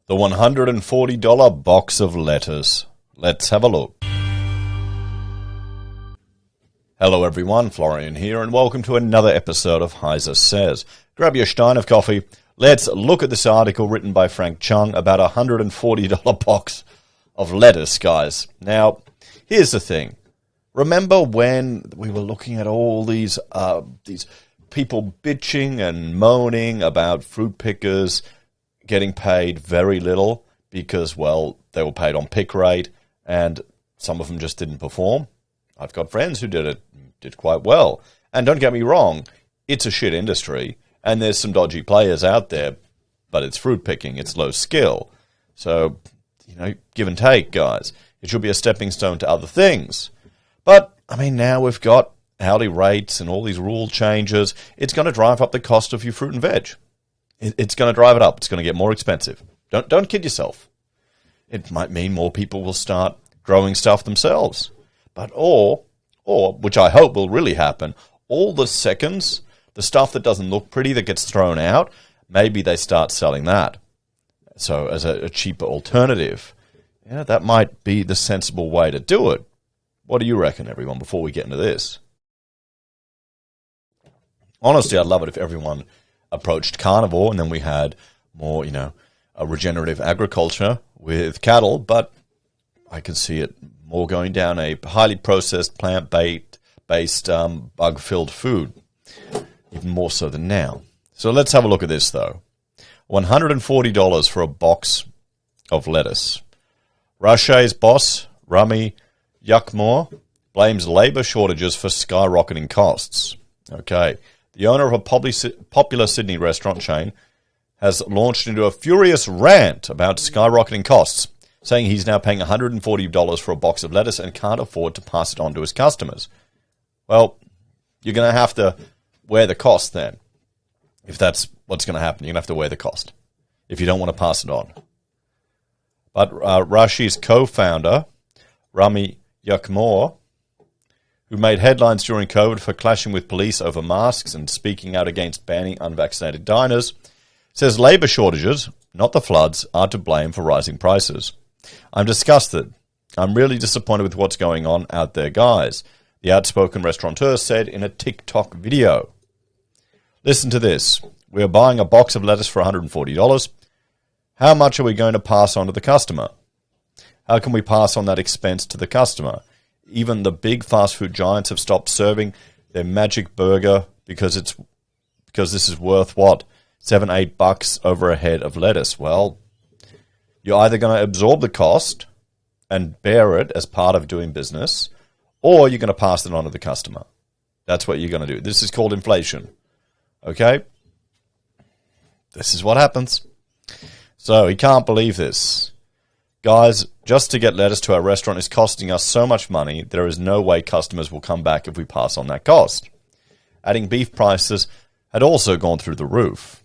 The $140 box of lettuce. Let's have a look. Hello everyone, Florian here, and welcome to another episode of HeiseSays. Grab your stein of coffee. Let's look at this article written by Frank Chung about a $140 box of lettuce, guys. Now, here's the thing. Remember when we were looking at all these people bitching and moaning about fruit pickers getting paid very little because, well, they were paid on pick rate and some of them just didn't perform? I've got friends who did quite well. And don't get me wrong, it's a shit industry and there's some dodgy players out there, but it's fruit picking, it's low skill. So, give and take, guys. It should be a stepping stone to other things. But, now we've got hourly rates and all these rule changes. It's going to drive up the cost of your fruit and veg. It's going to drive it up. It's going to get more expensive. Don't kid yourself. It might mean more people will start growing stuff themselves. But or which I hope will really happen, all the seconds, the stuff that doesn't look pretty that gets thrown out, maybe they start selling that. So as a cheaper alternative, that might be the sensible way to do it. What do you reckon, everyone, before we get into this? Honestly, I'd love it if everyone approached carnivore and then we had more, a regenerative agriculture with cattle, but I can see it more going down a highly processed, plant-based, bug-filled food, even more so than now. So let's have a look at this, though. $140 for a box of lettuce. Rashay's boss, Rami Yuckmore, blames labour shortages for skyrocketing costs. Okay. The owner of a popular Sydney restaurant chain has launched into a furious rant about skyrocketing costs, saying he's now paying $140 for a box of lettuce and can't afford to pass it on to his customers. Well, you're going to have to wear the cost then. If that's what's going to happen, you're going to have to wear the cost if you don't want to pass it on. But Rashi's co-founder, Rami Yuckmore, who made headlines during COVID for clashing with police over masks and speaking out against banning unvaccinated diners, says labour shortages, not the floods, are to blame for rising prices. I'm disgusted. I'm really disappointed with what's going on out there, guys, the outspoken restaurateur said in a TikTok video. Listen to this. We are buying a box of lettuce for $140. How much are we going to pass on to the customer? How can we pass on that expense to the customer? Even the big fast food giants have stopped serving their magic burger because this is worth what? $7-8 over a head of lettuce. Well, you're either going to absorb the cost and bear it as part of doing business, or you're going to pass it on to the customer. That's what you're going to do. This is called inflation. Okay? This is what happens. So he can't believe this. Guys, just to get lettuce to our restaurant is costing us so much money, there is no way customers will come back if we pass on that cost. Adding beef prices had also gone through the roof.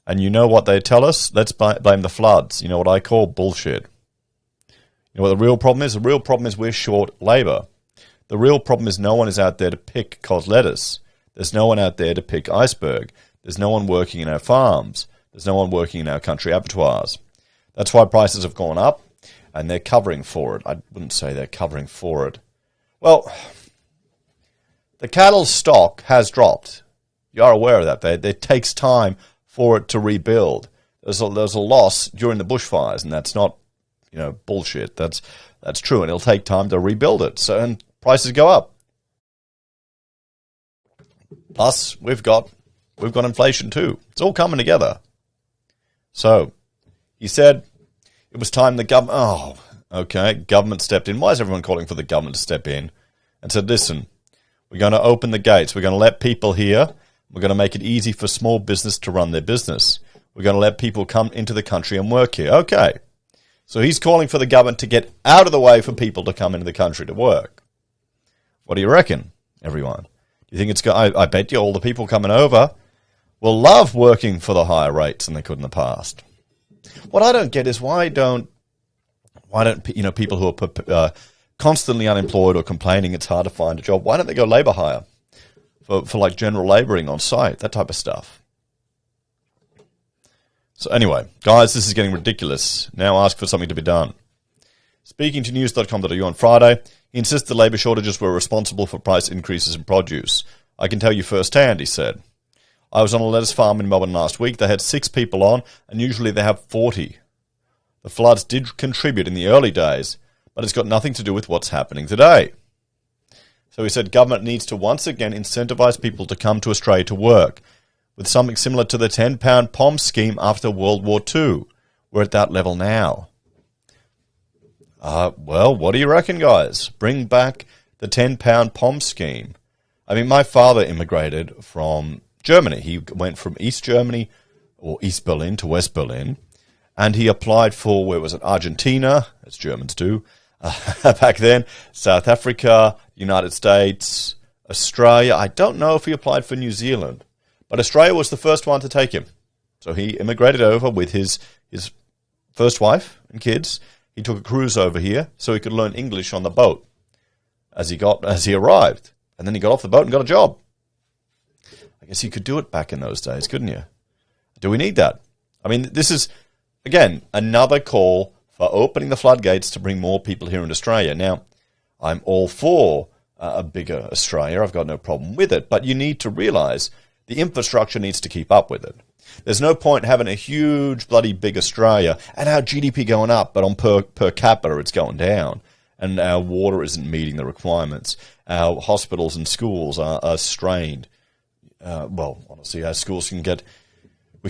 And you know what they tell us? Let's blame the floods. You know what I call bullshit. You know what the real problem is? The real problem is we're short labour. The real problem is no one is out there to pick cod lettuce. There's no one out there to pick iceberg. There's no one working in our farms. There's no one working in our country abattoirs. That's why prices have gone up, and they're covering for it. I wouldn't say they're covering for it. Well, the cattle stock has dropped. You are aware of that. It takes time for it to rebuild. There's a loss during the bushfires, and that's not, bullshit. That's true, and it'll take time to rebuild it. So, and prices go up. Plus, we've got inflation too. It's all coming together. So, he said it was time the government stepped in. Why is everyone calling for the government to step in? And said, listen, we're going to open the gates. We're going to let people here. We're going to make it easy for small business to run their business. We're going to let people come into the country and work here. Okay. So he's calling for the government to get out of the way for people to come into the country to work. What do you reckon, everyone? Do you think it's going? I bet you all the people coming over will love working for the higher rates than they could in the past. What I don't get is why don't people who are constantly unemployed or complaining it's hard to find a job, why don't they go labour hire for like general labouring on site, that type of stuff? So anyway, guys, this is getting ridiculous. Now ask for something to be done. Speaking to news.com.au on Friday, he insisted the labour shortages were responsible for price increases in produce. I can tell you firsthand, he said. I was on a lettuce farm in Melbourne last week. They had 6 people on, and usually they have 40. The floods did contribute in the early days, but it's got nothing to do with what's happening today. So he said government needs to once again incentivise people to come to Australia to work, with something similar to the £10 POM scheme after World War II. We're at that level now. Well, what do you reckon, guys? Bring back the £10 POM scheme. I mean, my father immigrated from Germany. He went from East Germany, or East Berlin, to West Berlin, and he applied for, where was it, Argentina, as Germans do, back then, South Africa, United States, Australia. I don't know if he applied for New Zealand, but Australia was the first one to take him. So he immigrated over with his first wife and kids. He took a cruise over here so he could learn English on the boat as he arrived. And then he got off the boat and got a job. I guess you could do it back in those days, couldn't you? Do we need that? I mean, this is, again, another call for opening the floodgates to bring more people here in Australia. Now, I'm all for a bigger Australia. I've got no problem with it. But you need to realise the infrastructure needs to keep up with it. There's no point having a huge, bloody big Australia and our GDP going up, but on per capita it's going down. And our water isn't meeting the requirements. Our hospitals and schools are strained. Honestly, our schools we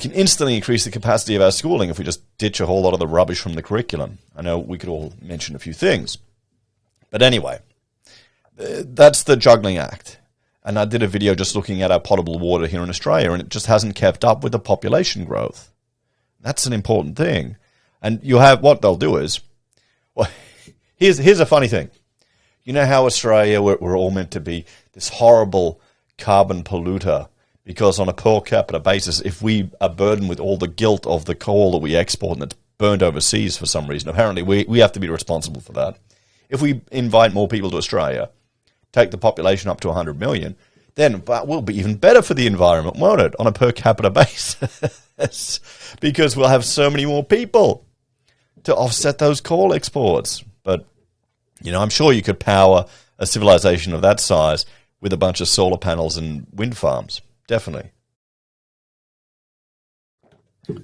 can instantly increase the capacity of our schooling if we just ditch a whole lot of the rubbish from the curriculum. I know we could all mention a few things. But anyway, that's the juggling act. And I did a video just looking at our potable water here in Australia, and it just hasn't kept up with the population growth. That's an important thing. And you have, what they'll do is, well, here's a funny thing. You know how Australia, we're all meant to be this horrible carbon polluter, because on a per capita basis, if we are burdened with all the guilt of the coal that we export and it's burned overseas for some reason, apparently we have to be responsible for that. If we invite more people to Australia, take the population up to 100 million, then we'll be even better for the environment, won't it, on a per capita basis? Because we'll have so many more people to offset those coal exports. But, I'm sure you could power a civilization of that size with a bunch of solar panels and wind farms. Definitely.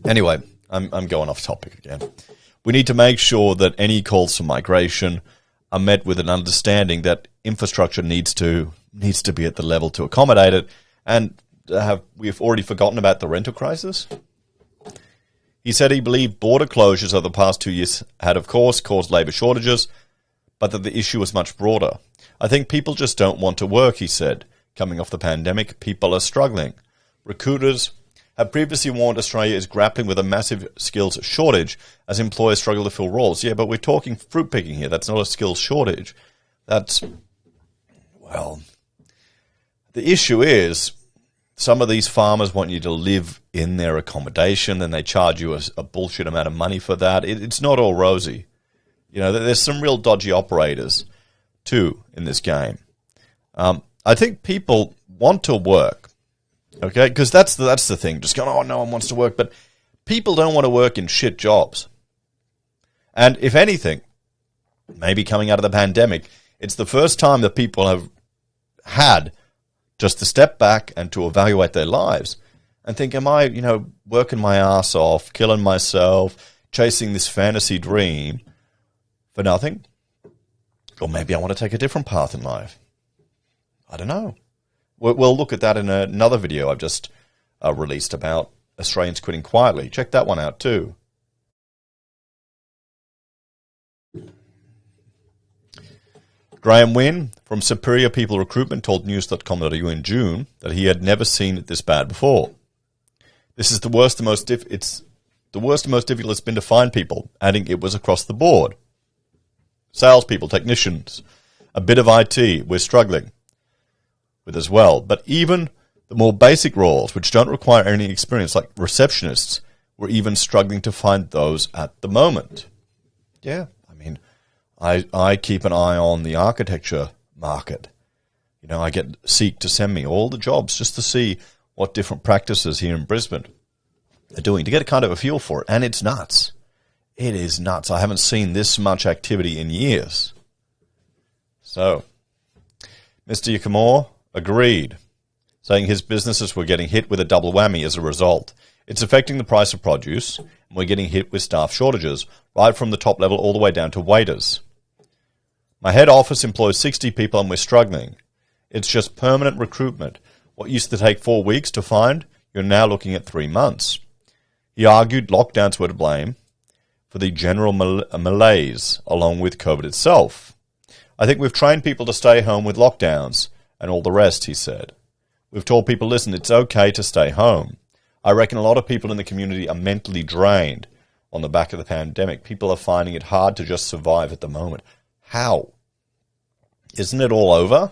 Anyway, I'm going off topic again. We need to make sure that any calls for migration are met with an understanding that infrastructure needs to be at the level to accommodate it. And we've already forgotten about the rental crisis? He said he believed border closures over the past 2 years had, of course, caused labour shortages, but that the issue was much broader. I think people just don't want to work, he said. Coming off the pandemic, people are struggling. Recruiters have previously warned Australia is grappling with a massive skills shortage as employers struggle to fill roles. Yeah, but we're talking fruit picking here. That's not a skills shortage. The issue is some of these farmers want you to live in their accommodation, and they charge you a bullshit amount of money for that. It's not all rosy. There's some real dodgy operators too in this game. I think people want to work, okay? Because that's the thing. Just going, oh, no one wants to work. But people don't want to work in shit jobs. And if anything, maybe coming out of the pandemic, it's the first time that people have had just to step back and to evaluate their lives and think, am I, working my ass off, killing myself, chasing this fantasy dream for nothing? Or maybe I want to take a different path in life. I don't know. We'll look at that in another video I've just released about Australians quitting quietly. Check that one out too. Graham Wynn from Superior People Recruitment told news.com.au in June that he had never seen it this bad before. This is the worst and most difficult it's been to find people, adding it was across the board. Salespeople, technicians, a bit of IT, we're struggling with as well. But even the more basic roles, which don't require any experience, like receptionists, we're even struggling to find those at the moment. Yeah, I mean, I keep an eye on the architecture market. I get Seek to send me all the jobs just to see what different practices here in Brisbane are doing to get a kind of a feel for it. And it's nuts. It is nuts. I haven't seen this much activity in years. So, Mr. Yukamore agreed, saying his businesses were getting hit with a double whammy as a result. It's affecting the price of produce, and we're getting hit with staff shortages, right from the top level all the way down to waiters. My head office employs 60 people and we're struggling. It's just permanent recruitment. What used to take 4 weeks to find, you're now looking at 3 months. He argued lockdowns were to blame for the general malaise along with COVID itself. I think we've trained people to stay home with lockdowns and all the rest, he said. We've told people, listen, it's okay to stay home. I reckon a lot of people in the community are mentally drained on the back of the pandemic. People are finding it hard to just survive at the moment. How? Isn't it all over?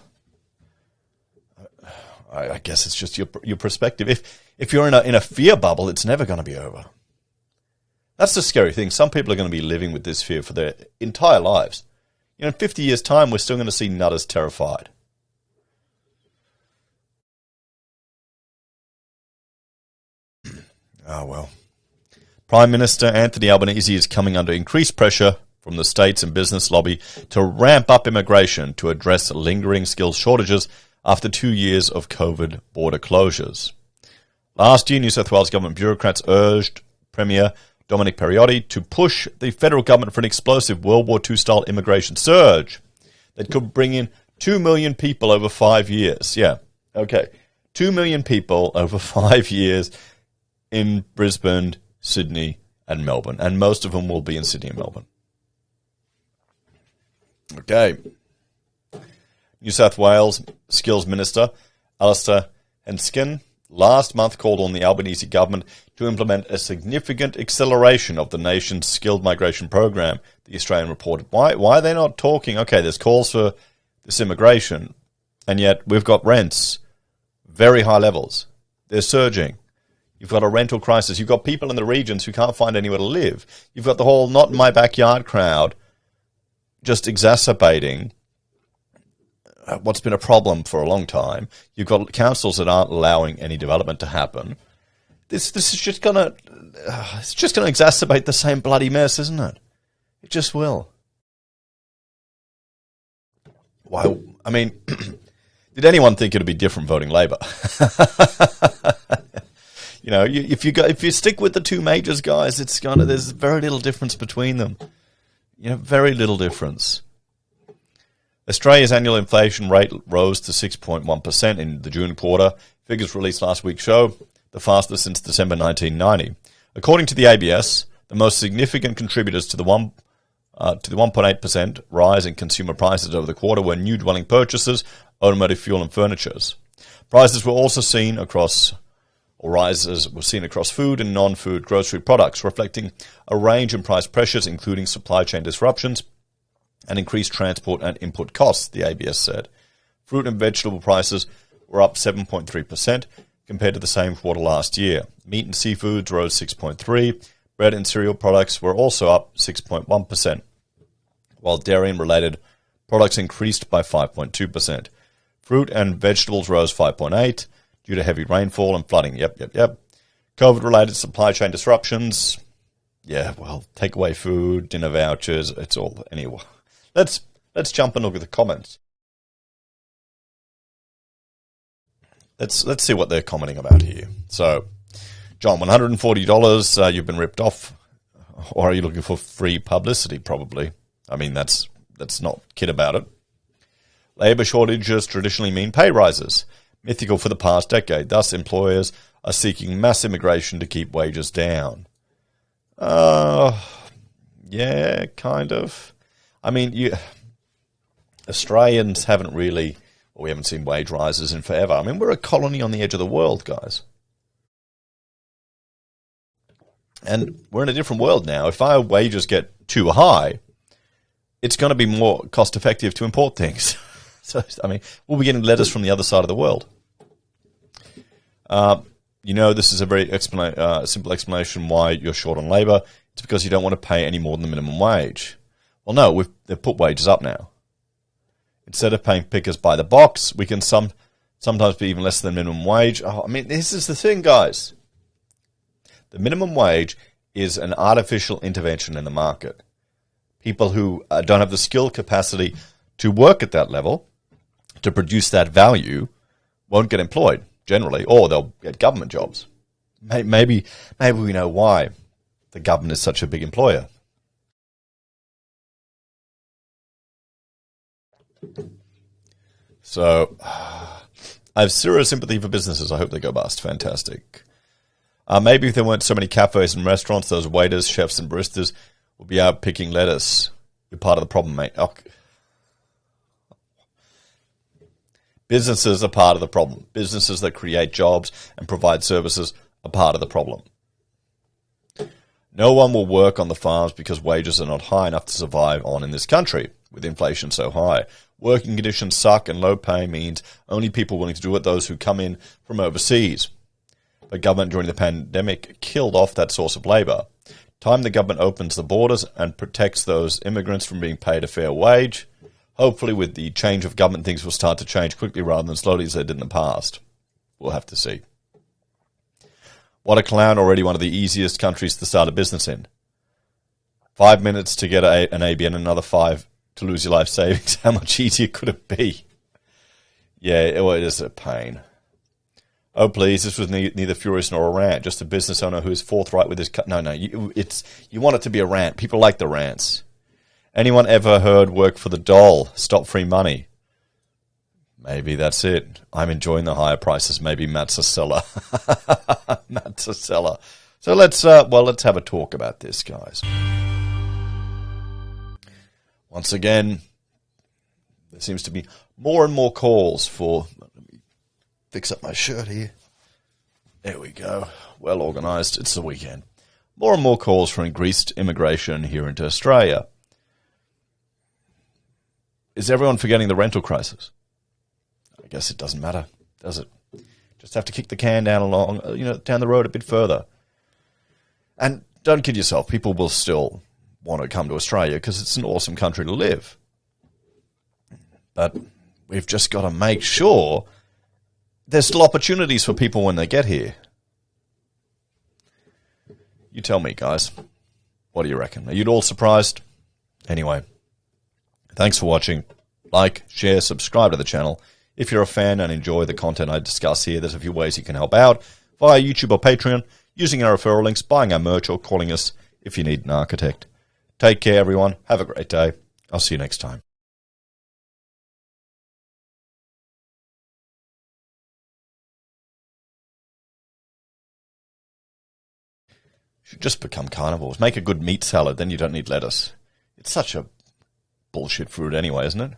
I guess it's just your perspective. If you're in a fear bubble, it's never going to be over. That's the scary thing. Some people are going to be living with this fear for their entire lives. You know, in 50 years' time, we're still going to see nutters terrified. Oh, well. Prime Minister Anthony Albanese is coming under increased pressure from the states and business lobby to ramp up immigration to address lingering skills shortages after 2 years of COVID border closures. Last year, New South Wales government bureaucrats urged Premier Dominic Perrottet to push the federal government for an explosive World War II-style immigration surge that could bring in 2 million people over 5 years. Yeah, okay. 2 million people over 5 years in Brisbane, Sydney, and Melbourne. And most of them will be in Sydney and Melbourne. Okay. New South Wales Skills Minister Alistair Henskin last month called on the Albanese government to implement a significant acceleration of the nation's skilled migration program, the Australian reported. Why are they not talking? Okay, there's calls for this immigration, and yet we've got rents, very high levels. They're surging. You've got a rental crisis. You've got people in the regions who can't find anywhere to live. You've got the whole not in my backyard crowd just exacerbating what's been a problem for a long time. You've got councils that aren't allowing any development to happen. This is just gonna it's just gonna exacerbate the same bloody mess, isn't it? It just will. Why? I mean, did anyone think it'd be different voting Labor? You know, if you stick with the two majors, guys, there's very little difference between them. You know, very little difference. Australia's annual inflation rate rose to 6.1% in the June quarter. Figures released last week show the fastest since December 1990. According to the ABS, the most significant contributors to the 1.8% rise in consumer prices over the quarter were new dwelling purchases, automotive fuel, and furnitures. Prices were also rises were seen across food and non-food grocery products, reflecting a range in price pressures, including supply chain disruptions and increased transport and input costs, the ABS said. Fruit and vegetable prices were up 7.3% compared to the same quarter last year. Meat and seafoods rose 6.3%. Bread and cereal products were also up 6.1%, while dairy and related products increased by 5.2%. Fruit and vegetables rose 5.8% due to heavy rainfall and flooding. Yep. COVID-related supply chain disruptions. Yeah, well, takeaway food, dinner vouchers, it's all anyway. Let's jump and look at the comments. Let's see what they're commenting about here. So, John, $140, you've been ripped off, or are you looking for free publicity? Probably. I mean, let's not kid about it. Labour shortages traditionally mean pay rises, mythical for the past decade. Thus, employers are seeking mass immigration to keep wages down. Yeah, kind of. I mean, Australians haven't really, well, we haven't seen wage rises in forever. I mean, we're a colony on the edge of the world, guys. And we're in a different world now. If our wages get too high, it's going to be more cost effective to import things. So, I mean, we'll be getting letters from the other side of the world. This is a very simple explanation why you're short on labour. It's because you don't want to pay any more than the minimum wage. Well, no, they've put wages up now. Instead of paying pickers by the box, we can sometimes be even less than minimum wage. Oh, I mean, this is the thing, guys. The minimum wage is an artificial intervention in the market. People who don't have the skill capacity to work at that level, to produce that value, won't get employed, generally, or they'll get government jobs. Maybe we know why the government is such a big employer. So, I have serious sympathy for businesses. I hope they go bust. Fantastic. Maybe if there weren't so many cafes and restaurants, those waiters, chefs, and baristas would be out picking lettuce. You're part of the problem, mate. Oh. Businesses are part of the problem. Businesses that create jobs and provide services are part of the problem. No one will work on the farms because wages are not high enough to survive on in this country, with inflation so high. Working conditions suck and low pay means only people willing to do it those who come in from overseas. The government during the pandemic killed off that source of labour. Time the government opens the borders and protects those immigrants from being paid a fair wage. Hopefully with the change of government things will start to change quickly rather than slowly as they did in the past. We'll have to see. What a clown, already one of the easiest countries to start a business in. 5 minutes to get an ABN, another 5 to lose your life savings. How much easier could it be? Yeah, it is a pain. Oh, please, this was neither furious nor a rant, just a business owner who is forthright with his... No, you want it to be a rant. People like the rants. Anyone ever heard work for the dole, stop free money? Maybe that's it. I'm enjoying the higher prices. Maybe Matt's a seller. Matt's a seller. So let's have a talk about this, guys. Once again, there seems to be more and more calls for... Let me fix up my shirt here. There we go. Well organised. It's the weekend. More and more calls for increased immigration here into Australia. Is everyone forgetting the rental crisis? I guess it doesn't matter, does it? Just have to kick the can down the road a bit further. And don't kid yourself, people will still want to come to Australia because it's an awesome country to live. But we've just got to make sure there's still opportunities for people when they get here. You tell me, guys. What do you reckon? Are you all surprised? Anyway, thanks for watching. Like, share, subscribe to the channel. If you're a fan and enjoy the content I discuss here, there's a few ways you can help out via YouTube or Patreon, using our referral links, buying our merch, or calling us if you need an architect. Take care, everyone. Have a great day. I'll see you next time. Should just become carnivores. Make a good meat salad, then you don't need lettuce. It's such a bullshit fruit anyway, isn't it?